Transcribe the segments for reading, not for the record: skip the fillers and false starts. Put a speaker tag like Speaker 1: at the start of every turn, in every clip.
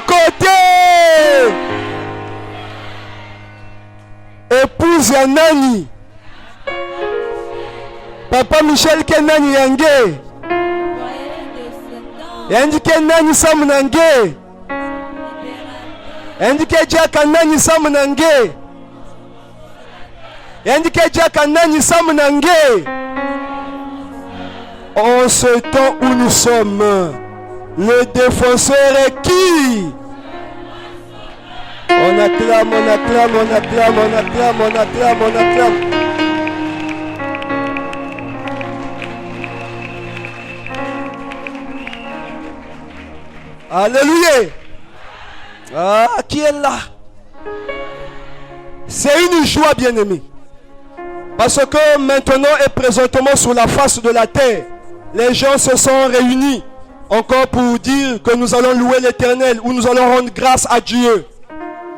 Speaker 1: côté. Épouse ya nani? Papa Michel Kenani Yange. Yandike nani Samunange. Yandike Jaka nani Samunange. Yandike Jaka nani Samunange. En ce temps où nous sommes, le défenseur est qui? On acclame, on acclame, on acclame, on acclame, on acclame, on acclame. Alléluia. Ah, qui est là? C'est une joie, bien-aimé. Parce que maintenant et présentement sur la face de la terre, les gens se sont réunis encore pour dire que nous allons louer l'Éternel ou nous allons rendre grâce à Dieu.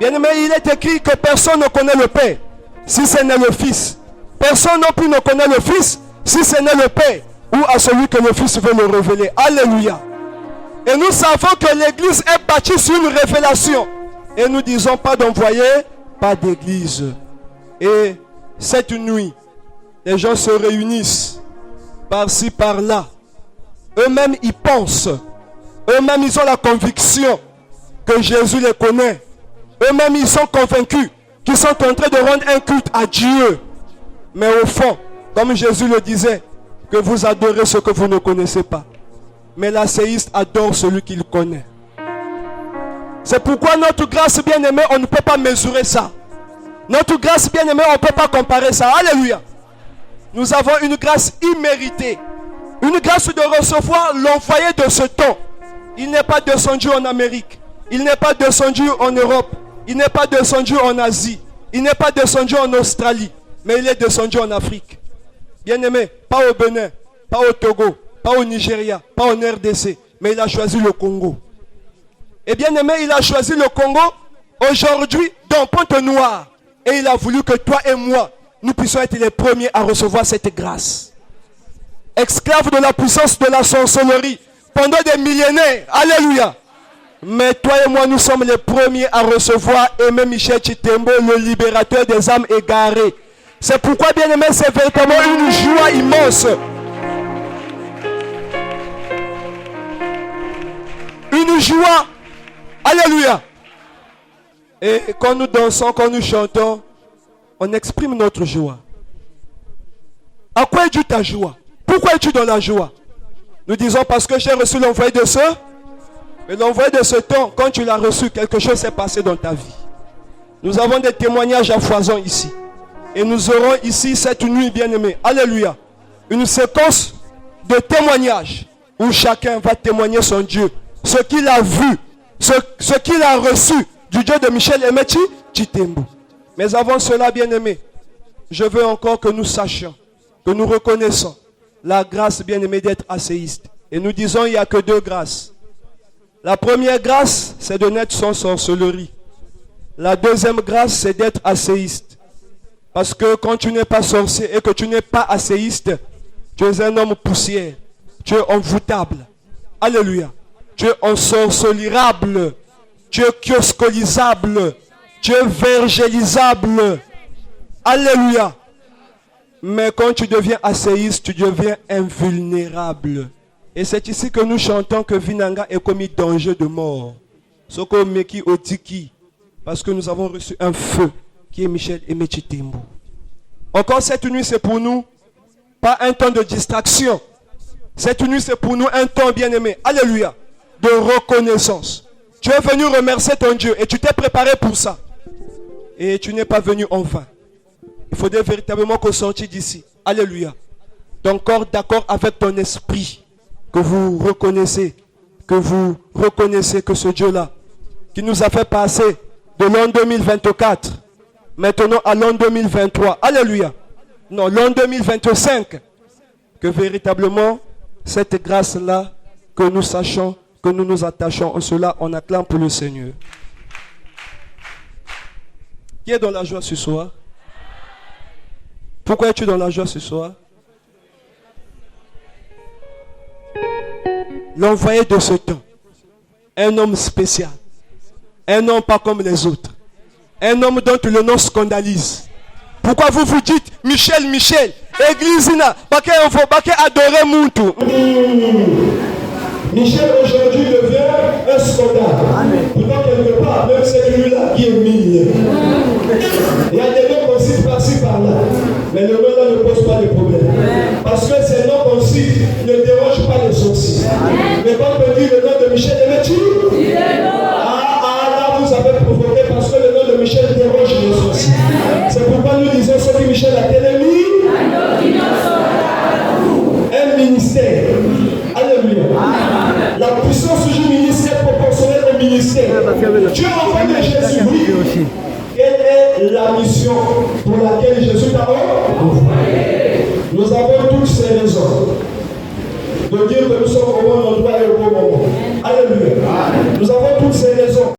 Speaker 1: Bien-aimé, il est écrit que personne ne connaît le Père si ce n'est le Fils. Personne non plus ne connaît le Fils si ce n'est le Père ou à celui que le Fils veut le révéler. Alléluia. Et nous savons que l'église est bâtie sur une révélation. Et nous disons pas d'envoyer, pas d'église. Et cette nuit, les gens se réunissent par-ci, par-là. Eux-mêmes, ils pensent. Eux-mêmes, ils ont la conviction que Jésus les connaît. Eux-mêmes, ils sont convaincus qu'ils sont en train de rendre un culte à Dieu. Mais au fond, comme Jésus le disait, que vous adorez ce que vous ne connaissez pas. Mais l'asséiste adore celui qu'il connaît. C'est pourquoi notre grâce bien-aimée, on ne peut pas mesurer ça. Notre grâce bien-aimée, on ne peut pas comparer ça. Alléluia. Nous avons une grâce imméritée. Une grâce de recevoir l'envoyé de ce temps. Il n'est pas descendu en Amérique. Il n'est pas descendu en Europe. Il n'est pas descendu en Asie. Il n'est pas descendu en Australie. Mais il est descendu en Afrique. Bien-aimé, pas au Bénin, pas au Togo, pas au Nigeria, pas en RDC. Mais il a choisi le Congo. Et bien-aimé, il a choisi le Congo aujourd'hui dans Pointe-Noire. Et il a voulu que toi et moi, nous puissions être les premiers à recevoir cette grâce. Esclaves de la puissance de la sorcellerie pendant des millénaires. Alléluia. Mais toi et moi, nous sommes les premiers à recevoir Aimé Michel Chitembo, le libérateur des âmes égarées. C'est pourquoi, bien-aimé, c'est véritablement une joie immense. Une joie. Alléluia. Et quand nous dansons, quand nous chantons, on exprime notre joie. À quoi est due ta joie? Pourquoi es-tu dans la joie? Nous disons parce que j'ai reçu l'envoyé de ce. Mais l'envoyé de ce temps, quand tu l'as reçu, quelque chose s'est passé dans ta vie. Nous avons des témoignages à foison ici. Et nous aurons ici cette nuit bien-aimée. Alléluia. Une séquence de témoignages où chacun va témoigner son Dieu. Ce qu'il a vu, ce qu'il a reçu du Dieu de Michel Aimé Chitembo. Mais avant cela, bien-aimé, je veux encore que nous sachions, que nous reconnaissons la grâce bien-aimée d'être asséiste. Et nous disons il n'y a que deux grâces. La première grâce, c'est de naître sans sorcellerie. La deuxième grâce, c'est d'être asséiste. Parce que quand tu n'es pas sorcier et que tu n'es pas asséiste, tu es un homme poussière. Tu es envoûtable. Alléluia. Tu es ensorcelirable. Tu es kioscolisable. Tu es vergélisable. Alléluia. Mais quand tu deviens asséiste, tu deviens invulnérable. Et c'est ici que nous chantons que Vinanga est commis danger de mort. Soko Meki Otiki. Parce que nous avons reçu un feu qui est Michel Aimé Chitembo. Encore cette nuit, c'est pour nous pas un temps de distraction. Cette nuit, c'est pour nous un temps bien-aimé. Alléluia. De reconnaissance. Tu es venu remercier ton Dieu et tu t'es préparé pour ça. Et tu n'es pas venu en vain. Il faudrait véritablement qu'on sortit d'ici. Alléluia. Ton corps d'accord avec ton esprit. Que vous reconnaissez que ce Dieu-là, qui nous a fait passer de l'an 2024, maintenant à l'an 2023. Alléluia. Non, l'an 2025. Que véritablement, cette grâce-là, que nous sachions, que nous nous attachons en cela, on acclame pour le Seigneur. Qui est dans la joie ce soir? Pourquoi es-tu dans la joie ce soir? L'envoyé de ce temps, un homme spécial, Un homme pas comme les autres. Un homme dont le nom scandalise. Pourquoi vous vous dites Michel, Michel, église n'a pas adorer Muntu.
Speaker 2: Michel aujourd'hui devient un scandale. Pourtant quelque part, même c'est lui-là qui est humilié. Il y a des noms qu'on cite par-ci par-là. Mais le nom-là ne pose pas de problème. Parce que ces noms qu'on cite ne dérangent pas les sorciers. Mais quand on dit le nom de Michel, mais tu là vous avez provoqué parce que le nom de Michel dérange les sorciers. C'est pourquoi nous disons ce que Michel a ennemi. Un ministère. Alléluia. La puissance du ministère proportionnelle au ministère. Dieu a envoyé Jésus. Oui. Quelle est la mission pour laquelle Jésus t'a envoyé? Nous avons toutes ces raisons de dire que nous sommes au bon endroit et au bon moment. Alléluia. Nous avons toutes ces raisons.